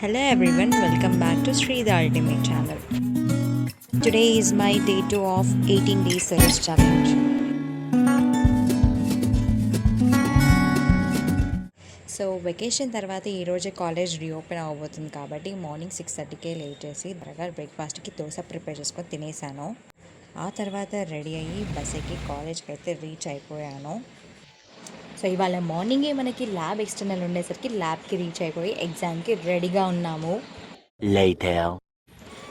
Hello everyone, welcome back to Sri the Ultimate channel. Today is my day 2 of 18 days service challenge. So vacation తర్వాత ఈరోజే college reopen అవ్వబోతుంది కాబట్టి morning 6:30కే లేచేసి త్వరగా బ్రేక్ఫాస్ట్కి dosa prepare చేసుకొని తినేసాను. ఆ తర్వాత రెడీ అయ్యి బస్ ఎక్కి కాలేజ్కి అయితే రీచ్ అయిపోయాను. సో ఇవాళ మార్నింగే మనకి ల్యాబ్ ఎక్స్టర్నల్ ఉండేసరికి ల్యాబ్కి రీచ్ అయిపోయి ఎగ్జామ్కి రెడీగా ఉన్నాము.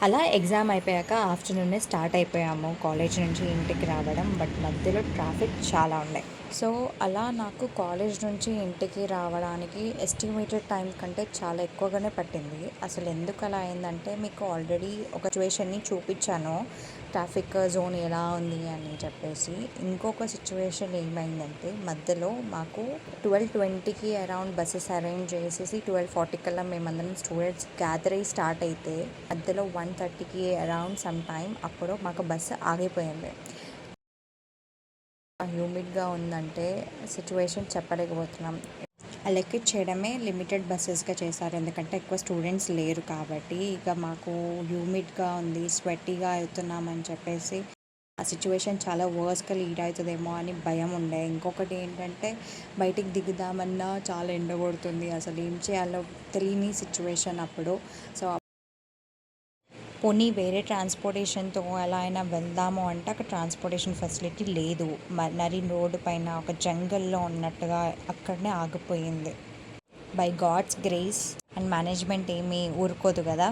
అలా ఎగ్జామ్ అయిపోయాక ఆఫ్టర్నూనే స్టార్ట్ అయిపోయాము కాలేజ్ నుంచి ఇంటికి రావడం. బట్ మధ్యలో ట్రాఫిక్ చాలా ఉండే. సో అలా నాకు కాలేజ్ నుంచి ఇంటికి రావడానికి ఎస్టిమేటెడ్ టైం కంటే చాలా ఎక్కువగానే పట్టింది. అసలు ఎందుకు అలా అయిందంటే మీకు ఆల్రెడీ ఒక సిచ్యువేషన్ని చూపించాను, ట్రాఫిక్ జోన్ ఎలా ఉంది అని చెప్పేసి. ఇంకొక సిచ్యువేషన్ ఏమైందంటే మధ్యలో మాకు 12:20కి అరౌండ్ బస్సెస్ అరేంజ్ చేసేసి 12:40 కల్లా మేమందరం స్టూడెంట్స్ గ్యాదర్ అయ్యి స్టార్ట్ అయితే మధ్యలో 1:30కి అరౌండ్ సమ్ టైం అప్పుడు మాకు బస్సు ఆగిపోయింది. హ్యూమిడ్గా ఉందంటే సిచ్యువేషన్ చెప్పలేకపోతున్నాం. ఎలెక్ట్ చేయడమే లిమిటెడ్ బస్సెస్గా చేశారు, ఎందుకంటే ఎక్కువ స్టూడెంట్స్ లేరు కాబట్టి. ఇక మాకు హ్యూమిడ్గా ఉంది, స్వెట్టీగా అవుతున్నామని చెప్పేసి ఆ సిచ్యువేషన్ చాలా వర్స్గా లీడ్ అవుతుందేమో అని భయం ఉండే. ఇంకొకటి ఏంటంటే బయటికి దిగుదామన్నా చాలా ఎండ కొడుతుంది, అసలు ఏం చేయాలో తెలియని సిచ్యువేషన్ అప్పుడు. సో పోనీ వేరే ట్రాన్స్పోర్టేషన్తో ఎలా అయినా వెళ్దాము అంటే అక్కడ ట్రాన్స్పోర్టేషన్ ఫెసిలిటీ లేదు. నరి రోడ్డు పైన ఒక జంగల్లో ఉన్నట్టుగా అక్కడనే ఆగిపోయింది. By God's grace and management ఏమీ ఊరుకోదు కదా,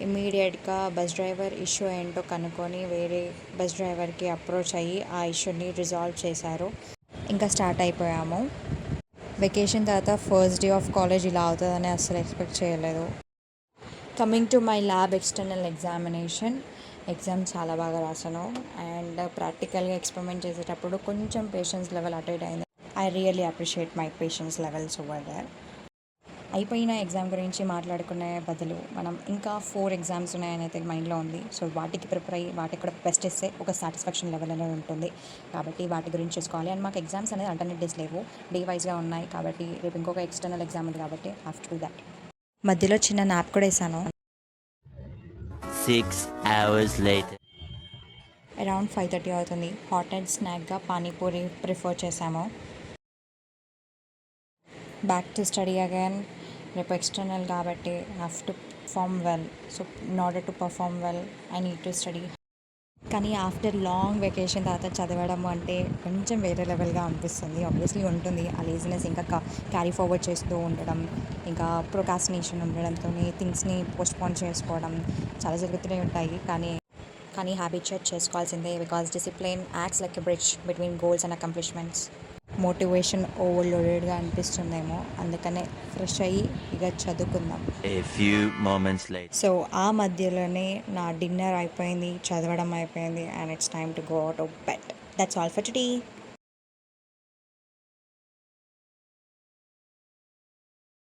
ఇమ్మీడియట్గా బస్ డ్రైవర్ ఇష్యూ ఏంటో కనుక్కొని వేరే బస్ డ్రైవర్కి అప్రోచ్ అయ్యి ఆ ఇష్యూని రిజాల్వ్ చేశారు. ఇంకా స్టార్ట్ అయిపోయాము. వెకేషన్ తర్వాత ఫస్ట్ డే ఆఫ్ కాలేజ్ ఇలా అవుతుందని అస్సలు ఎక్స్పెక్ట్ చేయలేదు. Coming to my lab external exam చాలా బాగా రాశాను. అండ్ ప్రాక్టికల్గా ఎక్స్పెరిమెంట్ చేసేటప్పుడు కొంచెం పేషెన్స్ లెవెల్ అటెండ్ అయింది. I really appreciate my patience levels over there. అయిపోయిన ఎగ్జామ్ గురించి మాట్లాడుకునే బదులు మనం ఇంకా 4 ఎగ్జామ్స్ ఉన్నాయని అయితే మైండ్లో ఉంది. సో వాటికి ప్రిపేర్ అయ్యి వాటికి కూడా బెస్ట్ ఇస్తే ఒక సాటిస్ఫాక్షన్ లెవెల్ అనేది ఉంటుంది. కాబట్టి వాటి గురించి చూసుకోవాలి. అండ్ మాకు ఎగ్జామ్స్ అనేది ఆల్టర్నేట్ డేస్ లేవు, డే వైజ్గా ఉన్నాయి. కాబట్టి రేపు ఇంకొక ఎక్స్టర్నల్ ఎగ్జామ్ ఉంది కాబట్టి హ్యావ్ టు డూ దట్. మధ్యలో చిన్న నాప్ కూడా వేసాను. 6 hours later. అరౌండ్ 5:30 అవుతుంది. హాట్ అండ్ స్నాక్గా పానీపూరి ప్రిఫర్ చేశాము. Back to study again. రేపు ఎక్స్టర్నల్ కాబట్టి have to perform well. So in order to perform well I need to study. కానీ ఆఫ్టర్ లాంగ్ వెకేషన్ తర్వాత చదవడం అంటే కొంచెం వేరే లెవెల్గా అనిపిస్తుంది. ఆబ్వియస్లీ ఉంటుంది ఆ లేజినెస్, ఇంకా క్యారీ ఫార్వర్డ్ చేస్తూ ఉండడం, ఇంకా ప్రొకాస్టినేషన్ ఉండడంతో థింగ్స్ని పోస్ట్పోన్ చేసుకోవడం చాలా జరుగుతూనే ఉంటాయి. కానీ హ్యాబిచుయేట్ చేసుకోవాల్సిందే, because discipline acts like a bridge between goals and accomplishments. Motivation ఓవర్లోడెడ్గా అనిపిస్తుందేమో, అందుకనే ఫ్రెష్ అయ్యి ఇక చదువుకుందాం. A few moments later. So ఆ మధ్యలోనే నా డిన్నర్ అయిపోయింది, చదవడం అయిపోయింది, and it's time to go out of bed. That's all for today.